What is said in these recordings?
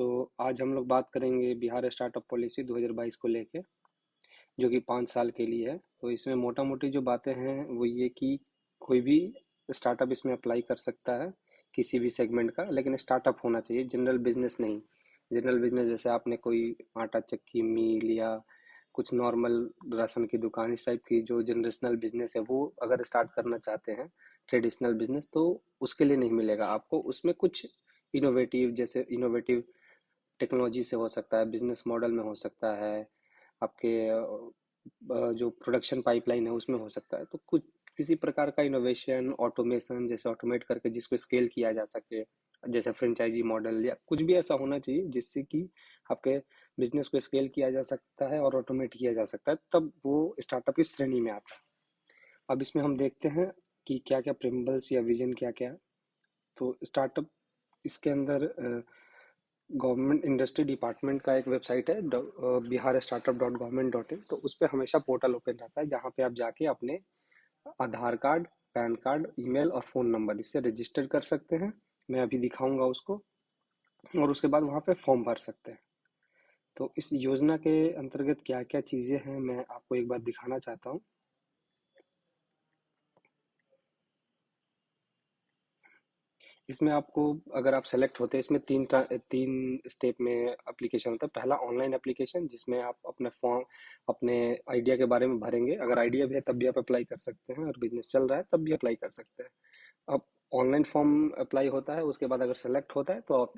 आज हम लोग बात करेंगे बिहार स्टार्टअप पॉलिसी 2022 को लेके, जो कि 5 साल के लिए है। तो इसमें मोटा मोटी जो बातें हैं वो ये कि कोई भी स्टार्टअप इसमें अप्लाई कर सकता है, किसी भी सेगमेंट का, लेकिन स्टार्टअप होना चाहिए, जनरल बिजनेस नहीं। जनरल बिजनेस जैसे आपने कोई आटा चक्की मिल या कुछ नॉर्मल राशन की दुकान, इस टाइप की जो जनरेशनल बिजनेस है, वो अगर स्टार्ट करना चाहते हैं, ट्रेडिशनल बिजनेस, तो उसके लिए नहीं मिलेगा आपको। उसमें कुछ इनोवेटिव, जैसे इनोवेटिव टेक्नोलॉजी से हो सकता है, बिजनेस मॉडल में हो सकता है, आपके जो प्रोडक्शन पाइपलाइन है उसमें हो सकता है। तो कुछ किसी प्रकार का इनोवेशन, ऑटोमेशन, जैसे ऑटोमेट करके जिसको स्केल किया जा सके, जैसे फ्रेंचाइजी मॉडल या कुछ भी ऐसा होना चाहिए जिससे कि आपके बिजनेस को स्केल किया जा सकता है और ऑटोमेट किया जा सकता है, तब वो स्टार्टअप की श्रेणी में आता है। अब इसमें हम देखते हैं कि क्या क्या प्रिंसिपल्स या विजन क्या क्या है। तो स्टार्टअप, इसके अंदर गवर्नमेंट इंडस्ट्री डिपार्टमेंट का एक वेबसाइट है, Bihar startup dot government dot in. तो उस पर हमेशा पोर्टल ओपन रहता है, जहाँ पे आप जाके अपने आधार कार्ड, पैन कार्ड, ईमेल और फ़ोन नंबर इससे रजिस्टर कर सकते हैं। मैं अभी दिखाऊंगा उसको, और उसके बाद वहाँ पे फॉर्म भर सकते हैं। तो इस योजना के अंतर्गत क्या क्या चीज़ें हैं, मैं आपको एक बार दिखाना चाहता हूँ। इसमें आपको, अगर आप सेलेक्ट होते हैं, इसमें तीन स्टेप में एप्लीकेशन होता है। पहला ऑनलाइन एप्लीकेशन, जिसमें आप अपने फॉर्म, अपने आइडिया के बारे में भरेंगे। अगर आइडिया भी है तब भी आप अप्लाई कर सकते हैं, और बिजनेस चल रहा है तब भी अप्लाई कर सकते हैं। अब ऑनलाइन फॉर्म अप्लाई होता है, उसके बाद अगर सेलेक्ट होता है तो आप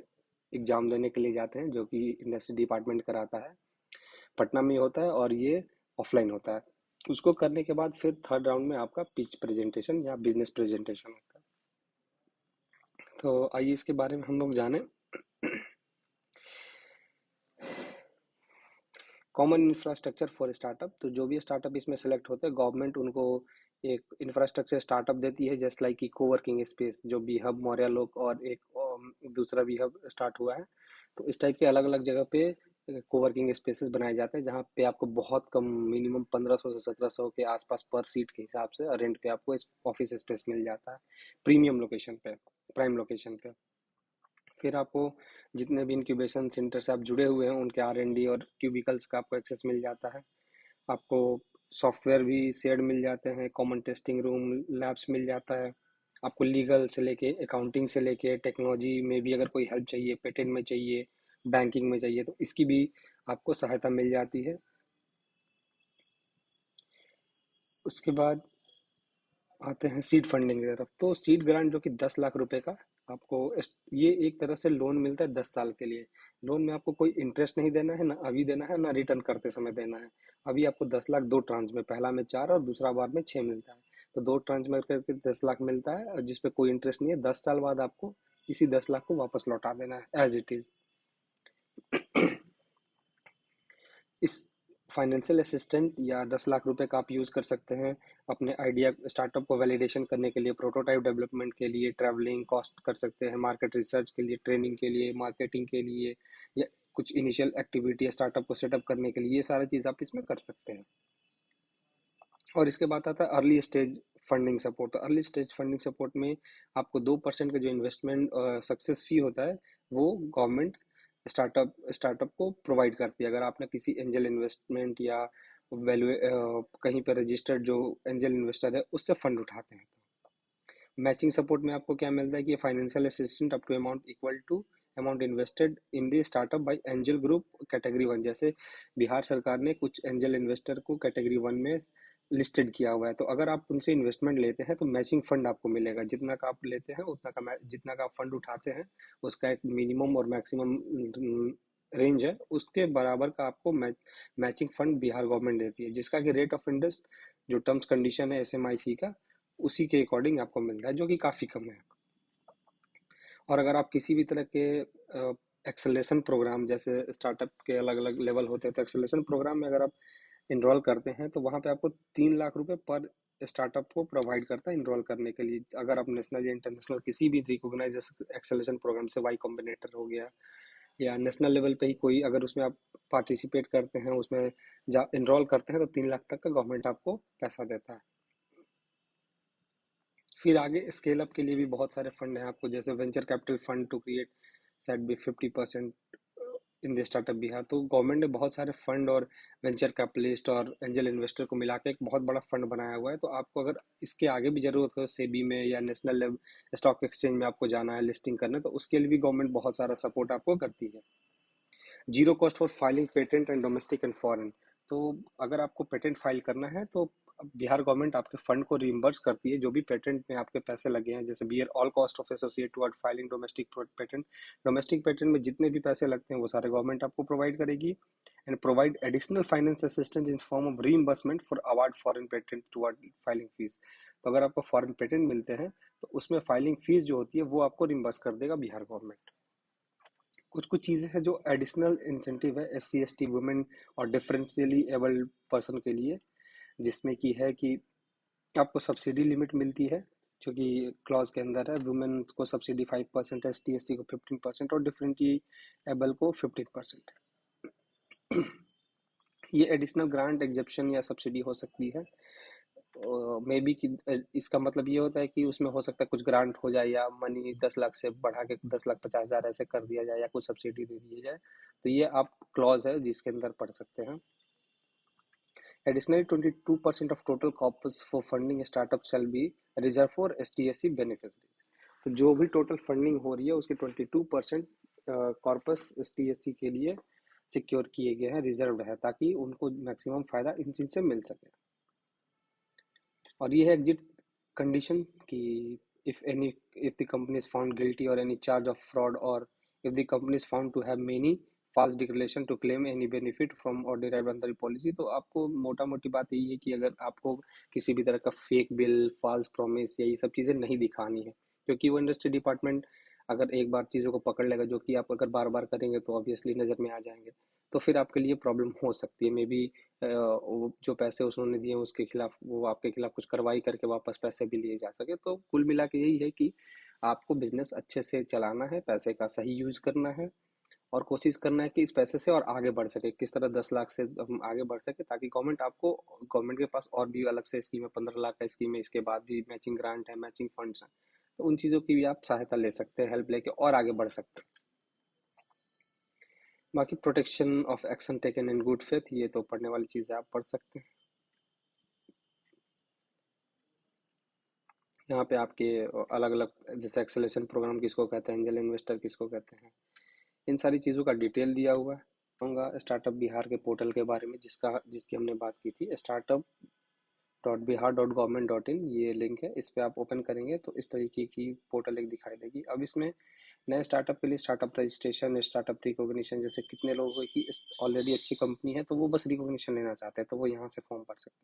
एग्जाम देने के लिए जाते हैं, जो कि इंडस्ट्री डिपार्टमेंट कराता है, पटना में ही होता है, और ये ऑफलाइन होता है। उसको करने के बाद फिर थर्ड राउंड में आपका पिच प्रेजेंटेशन या बिजनेस प्रेजेंटेशन होता है। तो आइए इसके बारे में हम लोग जानें। कॉमन इंफ्रास्ट्रक्चर फॉर स्टार्टअप, तो जो भी स्टार्टअप इसमें सेलेक्ट होते हैं, गवर्नमेंट उनको एक इंफ्रास्ट्रक्चर स्टार्टअप देती है, जस्ट लाइक कि कोवर्किंग स्पेस, जो बी हब मौर्या लोग और एक दूसरा बी हब स्टार्ट हुआ है। तो इस टाइप के अलग अलग जगह पे कोवर्किंग स्पेसेस बनाए जाते हैं, जहाँ पे आपको बहुत कम, मिनिमम 1500 से 1700 के आसपास पर सीट के हिसाब से रेंट पे आपको ऑफिस स्पेस मिल जाता है, प्रीमियम लोकेशन पे, प्राइम लोकेशन पे। फिर आपको जितने भी इंक्यूबेशन सेंटर से आप जुड़े हुए हैं, उनके R&D और क्यूबिकल्स का आपको एक्सेस मिल जाता है। आपको सॉफ्टवेयर भी शेयर्ड मिल जाते हैं, कॉमन टेस्टिंग रूम, लैब्स मिल जाता है। आपको लीगल से लेके, अकाउंटिंग से लेके, टेक्नोलॉजी में भी अगर कोई हेल्प चाहिए, पेटेंट में चाहिए, बैंकिंग में चाहिए, तो इसकी भी आपको सहायता मिल जाती है। उसके बाद आते हैं सीड फंडिंग की तरफ। तो सीड ग्रांट, जो कि 10 लाख रुपए का आपको ये एक तरह से लोन मिलता है 10 साल के लिए। लोन में आपको कोई इंटरेस्ट नहीं देना है, ना अभी देना है, ना रिटर्न करते समय देना है। अभी आपको 10 लाख दो ट्रांच में, पहला में 4 और दूसरा बार में 6 मिलता है। तो दो ट्रांच में करके 10 लाख मिलता है, और जिसपे कोई इंटरेस्ट नहीं है। 10 साल बाद आपको इसी 10 लाख को वापस लौटा देना है एज इट इज। इस फाइनेंशियल असिस्टेंट या 10 लाख रुपए का आप यूज़ कर सकते हैं अपने आइडिया, स्टार्टअप को वैलिडेशन करने के लिए, प्रोटोटाइप डेवलपमेंट के लिए, ट्रैवलिंग कॉस्ट कर सकते हैं, मार्केट रिसर्च के लिए, ट्रेनिंग के लिए, मार्केटिंग के लिए, या कुछ इनिशियल एक्टिविटी स्टार्टअप को सेटअप करने के लिए। ये सारी चीज़ आप इसमें कर सकते हैं। और इसके बाद आता है अर्ली स्टेज फंडिंग सपोर्ट। तो अर्ली स्टेज फंडिंग सपोर्ट में आपको 2% का जो इन्वेस्टमेंट सक्सेस फी होता है, वो गवर्नमेंट स्टार्टअप को प्रोवाइड करती है। अगर आपने किसी एंजल इन्वेस्टमेंट या वैल्यू कहीं पर रजिस्टर्ड जो एंजल इन्वेस्टर है उससे फंड उठाते हैं, तो मैचिंग सपोर्ट में आपको क्या मिलता है कि financial assistant up to amount equal to amount invested in the startup by angel group category 1। जैसे बिहार सरकार ने कुछ एंजल इन्वेस्टर को कैटेगरी 1 में लिस्टेड किया हुआ है, तो अगर आप उनसे इन्वेस्टमेंट लेते हैं तो मैचिंग फंड आपको मिलेगा। जितना का आप लेते हैं उतना का, जितना का आप फंड उठाते हैं, उसका एक मिनिमम और मैक्सिमम रेंज है, उसके बराबर का आपको मैचिंग फंड बिहार गवर्नमेंट देती है, जिसका कि रेट ऑफ इंटरेस्ट, जो टर्म्स कंडीशन है SMIC का, उसी के अकॉर्डिंग आपको मिलता है, जो कि काफ़ी कम है। और अगर आप किसी भी तरह के एक्सेलेशन प्रोग्राम, जैसे स्टार्टअप के अलग अलग लेवल होते हैं, तो एक्सेलेशन प्रोग्राम में अगर आप इनरोल करते हैं, तो वहाँ पे आपको 3 लाख रुपए पर स्टार्टअप को प्रोवाइड करता है इनरोल करने के लिए। अगर आप नेशनल या इंटरनेशनल किसी भी रिकॉग्नाइज एक्सेलेशन प्रोग्राम से, वाई कॉम्बिनेटर हो गया, या नेशनल लेवल पे ही कोई, अगर उसमें आप पार्टिसिपेट करते हैं, उसमें जा इनरोल करते हैं, तो 3 लाख तक का गवर्नमेंट आपको पैसा देता है। फिर आगे स्केल अप के लिए भी बहुत सारे फंड हैं आपको, जैसे venture capital fund to create set भी 50% इन द स्टार्टअप बिहार। तो गवर्नमेंट ने बहुत सारे फंड और वेंचर कैपिटलिस्ट और एंजल इन्वेस्टर को मिला के एक बहुत बड़ा फंड बनाया हुआ है। तो आपको अगर इसके आगे भी जरूरत हो, सेबी में या नेशनल लेवल स्टॉक एक्सचेंज में आपको जाना है लिस्टिंग करना, तो उसके लिए भी गवर्नमेंट बहुत सारा सपोर्ट आपको करती है। Zero cost for filing patent and domestic and foreign. तो अगर आपको पेटेंट फाइल करना है तो बिहार गवर्नमेंट आपके फंड को रिइम्बर्स करती है, जो भी पेटेंट में आपके पैसे लगे हैं, जैसे bear all cost of associate toward filing domestic patent. Domestic patent में जितने भी पैसे लगते हैं वो सारे गवर्नमेंट आपको प्रोवाइड करेगी। And provide additional finance assistance in form of reimbursement for award foreign patent toward filing fees. तो अगर आपको फॉरेन पेटेंट मिलते हैं तो उसमें फाइलिंग फीस जो होती है वो आपको रिइंबर्स कर देगा बिहार गवर्नमेंट। कुछ कुछ चीज़ें हैं जो एडिशनल इंसेंटिव है SC ST वुमेन और डिफरेंशियली एबल्ड पर्सन के लिए, जिसमें कि है कि आपको सब्सिडी लिमिट मिलती है जो कि क्लॉज के अंदर है। वुमेन को सब्सिडी 5%, ST SC को 15% और डिफरेंटली एबल को 15%। ये एडिशनल ग्रांट एग्जेप्शन या सब्सिडी हो सकती है मे बी कि इसका मतलब ये होता है कि उसमें हो सकता है कुछ ग्रांट हो जाए या मनी 10 लाख से बढ़ा के 10,50,000 ऐसे कर दिया जाए या कुछ सब्सिडी दे दी जाए। तो ये आप क्लॉज है जिसके अंदर पढ़ सकते हैं। Additionally 22% of total corpus for funding startup shall be reserve for ST SC beneficiaries. तो जो भी टोटल फंडिंग हो रही है उसके 22% कॉर्पस ST SC के लिए सिक्योर किए गए हैं, रिजर्व है, ताकि उनको मैक्सिमम फायदा इन चीज से मिल सके। और ये है एग्जिट कंडीशन कि if the company is found guilty or any charge of fraud, or if the company is found to have many false declaration to claim any benefit from or derived under the policy। तो आपको मोटा मोटी बात यही है कि अगर आपको किसी भी तरह का फेक बिल, फॉल्स प्रॉमिस या ये सब चीज़ें नहीं दिखानी है, क्योंकि वो इंडस्ट्री डिपार्टमेंट अगर एक बार चीज़ों को पकड़ लेगा, जो कि आप अगर बार बार करेंगे तो ऑब्वियसली नज़र में आ जाएंगे, तो फिर आपके लिए प्रॉब्लम हो सकती है। मे बी वो जो पैसे उन्होंने दिए उसके खिलाफ वो आपके खिलाफ कुछ कार्रवाई करके वापस पैसे भी लिए जा सके। तो कुल मिला के यही है कि आपको बिजनेस अच्छे से चलाना है, पैसे का सही यूज करना है और कोशिश करना है कि इस पैसे से और आगे बढ़ सके। किस तरह 10 लाख से हम आगे बढ़ सके, ताकि गवर्नमेंट के पास और भी अलग से स्कीम है, 15 लाख का स्कीम है, इसके बाद भी मैचिंग ग्रांट है, मैचिंग फंड्स हैं। तो उन चीज़ों की भी आप सहायता ले सकते हैं, हेल्प लेके और आगे बढ़ सकते हैं। बाकी protection of action taken in good faith, ये तो पढ़ने वाली चीज़ है, आप पढ़ सकते हैं। यहाँ पे आपके अलग अलग जैसे एक्सेलेरेशन प्रोग्राम किसको कहते हैं, एंजल इन्वेस्टर किसको कहते हैं, इन सारी चीज़ों का डिटेल दिया हुआ है। कहूँगा स्टार्टअप बिहार के पोर्टल के बारे में जिसकी हमने बात की थी, startup.bihar.government.in, ये लिंक है, इस पे आप ओपन करेंगे तो इस तरीके की पोर्टल एक दिखाई देगी। अब इसमें नए स्टार्टअप के लिए स्टार्टअप रजिस्ट्रेशन, स्टार्टअप रिकॉग्निशन, जैसे कितने लोगों की ऑलरेडी अच्छी कंपनी है तो वो बस रिकॉग्निशन लेना चाहते हैं तो वो यहाँ से फॉर्म भर सकते हैं।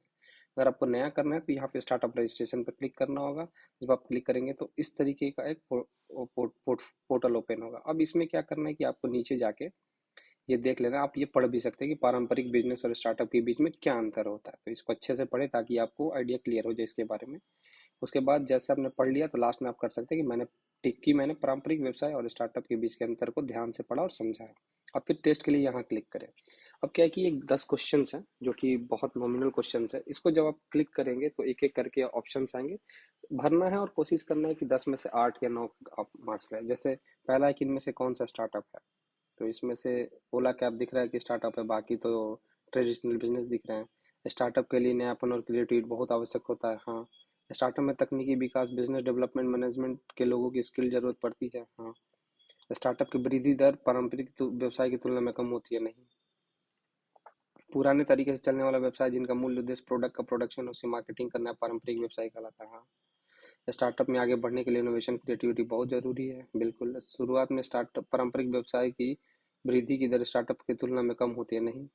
अगर आपको नया करना है तो यहाँ पे स्टार्टअप रजिस्ट्रेशन पर क्लिक करना होगा। जब आप क्लिक करेंगे तो इस तरीके का एक पोर्टल ओपन होगा। अब इसमें क्या करना है कि आपको नीचे जाके ये देख लेना, आप ये पढ़ भी सकते हैं कि पारंपरिक बिजनेस और स्टार्टअप के बीच में क्या अंतर होता है। तो इसको अच्छे से पढ़े ताकि आपको आइडिया क्लियर हो जाए इसके बारे में। उसके बाद जैसे आपने पढ़ लिया तो लास्ट में आप कर सकते हैं कि मैंने टिक की, मैंने पारंपरिक व्यवसाय और स्टार्टअप के बीच के अंतर को ध्यान से पढ़ा और समझा है। अब फिर टेस्ट के लिए यहाँ क्लिक करें। अब क्या है कि ये 10 क्वेश्चन हैं जो कि बहुत नॉमिनल क्वेश्चन है। इसको जब आप क्लिक करेंगे तो एक एक करके ऑप्शन आएंगे, भरना है और कोशिश करना है कि 10 में से 8 या 9 आप मार्क्स लें। जैसे पहला है कि इनमें से कौन सा स्टार्टअप है, तो इसमें से ओला कैब दिख रहा है कि स्टार्टअप है, बाकी तो ट्रेडिशनल बिजनेस दिख रहे हैं। स्टार्टअप के लिए नयापन और क्रिएटिविटी बहुत आवश्यक होता है, हाँ। स्टार्टअप में तकनीकी विकास, बिजनेस डेवलपमेंट, मैनेजमेंट के लोगों की स्किल जरूरत पड़ती है, हाँ। स्टार्टअप की वृद्धि दर पारंपरिक व्यवसाय की तुलना में कम होती है, नहीं। पुराने तरीके से चलने वाला व्यवसाय जिनका मूल उद्देश्य प्रोडक्ट का प्रोडक्शन और उसकी मार्केटिंग करना है, पारंपरिक व्यवसाय कहलाता है, हाँ। स्टार्टअप में आगे बढ़ने के लिए इनोवेशन क्रिएटिविटी बहुत जरूरी है, बिल्कुल। शुरुआत में स्टार्टअप पारंपरिक व्यवसाय की वृद्धि की दर स्टार्टअप की तुलना में कम होती है, नहीं।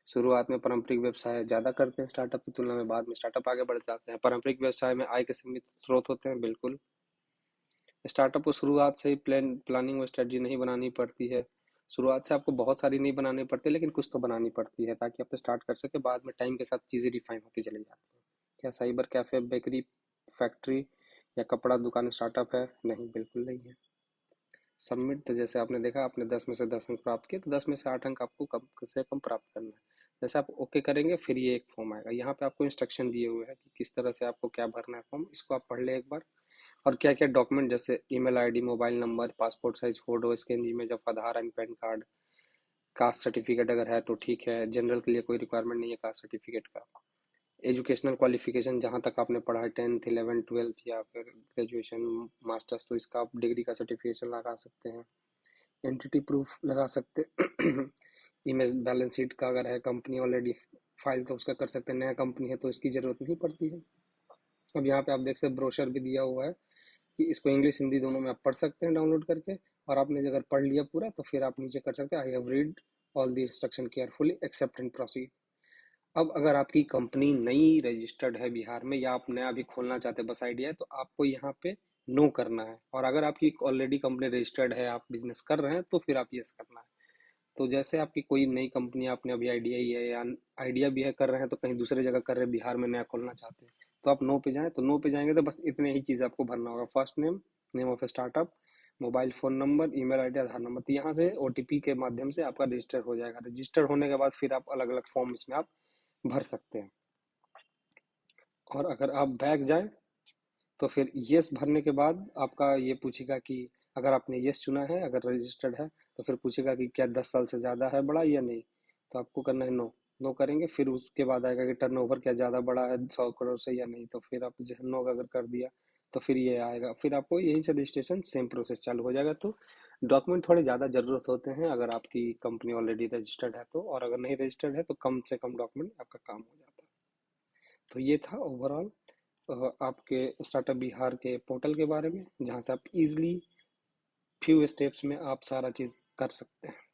शुरुआत में पारंपरिक व्यवसाय ज़्यादा करते हैं स्टार्टअप की तुलना में, बाद में स्टार्टअप आगे बढ़ जाते हैं। पारंपरिक व्यवसाय में आय के सीमित स्रोत होते हैं, बिल्कुल। स्टार्टअप को शुरुआत से ही प्लानिंग और स्ट्रेटजी नहीं बनानी पड़ती है। शुरुआत से आपको बहुत सारी नहीं बनानी पड़ती, लेकिन कुछ तो बनानी पड़ती है ताकि आप स्टार्ट कर सके, बाद में टाइम के साथ चीज़ें रिफाइन होती चली जाती हैं। क्या साइबर कैफे, बेकरी, फैक्ट्री या कपड़ा दुकान स्टार्टअप है? नहीं, बिल्कुल नहीं है। सबमिट, तो जैसे आपने देखा आपने 10 में से 10 अंक प्राप्त किए तो 10 में से 8 अंक आपको कम से कम प्राप्त करना है। जैसे आप ओके करेंगे फिर ये एक फॉर्म आएगा, यहाँ पे आपको इंस्ट्रक्शन दिए हुए हैं कि किस तरह से आपको क्या भरना है फॉर्म, इसको आप पढ़ ले एक बार। और क्या क्या डॉक्यूमेंट, जैसे email ID, mobile number, passport size photo, scan image of Aadhaar and pan card, caste certificate अगर है तो ठीक है, जनरल के लिए कोई रिक्वायरमेंट नहीं है कास्ट सर्टिफिकेट का। एजुकेशनल क्वालिफिकेशन जहाँ तक आपने पढ़ा है, 10th 11th 12th या फिर ग्रेजुएशन मास्टर्स, तो इसका आप डिग्री का सर्टिफिकेशन लगा सकते हैं। एंटिटी प्रूफ लगा सकते हैं। इमेज बैलेंस शीट का अगर है, कंपनी ऑलरेडी फाइल तो उसका कर सकते हैं, नया कंपनी है तो इसकी ज़रूरत नहीं पड़ती है। अब यहाँ पे आप देख सकते ब्रोशर भी दिया हुआ है कि इसको इंग्लिश हिंदी दोनों में आप पढ़ सकते हैं डाउनलोड करके। और आपने अगर पढ़ लिया पूरा तो फिर आप नीचे कर सकते हैं, I have read all the instruction carefully accept and proceed. अब अगर आपकी कंपनी नई रजिस्टर्ड है बिहार में, या आप नया अभी खोलना चाहते हैं, बस आइडिया है, तो आपको यहाँ पे नो करना है। और अगर आपकी ऑलरेडी कंपनी रजिस्टर्ड है, आप बिजनेस कर रहे हैं, तो फिर आप यस करना है। तो जैसे आपकी कोई नई कंपनी, आपने अभी आइडिया ही है या आइडिया भी है कर रहे हैं, तो कहीं दूसरे जगह कर रहे हैं, बिहार में नया खोलना चाहते हैं, तो आप नो पे जाएं। तो नो पे जाएंगे तो बस इतने ही चीज़ आपको भरना होगा, first name, name of startup, mobile phone number, email ID, Aadhaar number. तो यहाँ से ओटीपी के माध्यम से आपका रजिस्टर हो जाएगा। रजिस्टर होने के बाद फिर आप अलग अलग फॉर्म इसमें आप भर सकते हैं। और अगर आप बैक जाएं तो फिर यस भरने के बाद आपका ये पूछेगा कि अगर आपने यस चुना है, अगर रजिस्टर्ड है, तो फिर पूछेगा कि क्या 10 साल से ज़्यादा है बड़ा या नहीं। तो आपको करना है नो। नो करेंगे, फिर उसके बाद आएगा कि टर्नओवर क्या ज़्यादा बड़ा है 100 करोड़ से या नहीं। तो फिर आप जैसे नो अगर कर दिया तो फिर ये आएगा, फिर आपको यहीं से रजिस्ट्रेशन सेम प्रोसेस चालू हो जाएगा। तो डॉक्यूमेंट थोड़े ज़्यादा ज़रूरत होते हैं अगर आपकी कंपनी ऑलरेडी रजिस्टर्ड है तो, और अगर नहीं रजिस्टर्ड है तो कम से कम डॉक्यूमेंट आपका काम हो जाता है। तो ये था ओवरऑल आपके स्टार्टअप बिहार के पोर्टल के बारे में, जहाँ से आप इजीली फ्यू स्टेप्स में आप सारा चीज़ कर सकते हैं।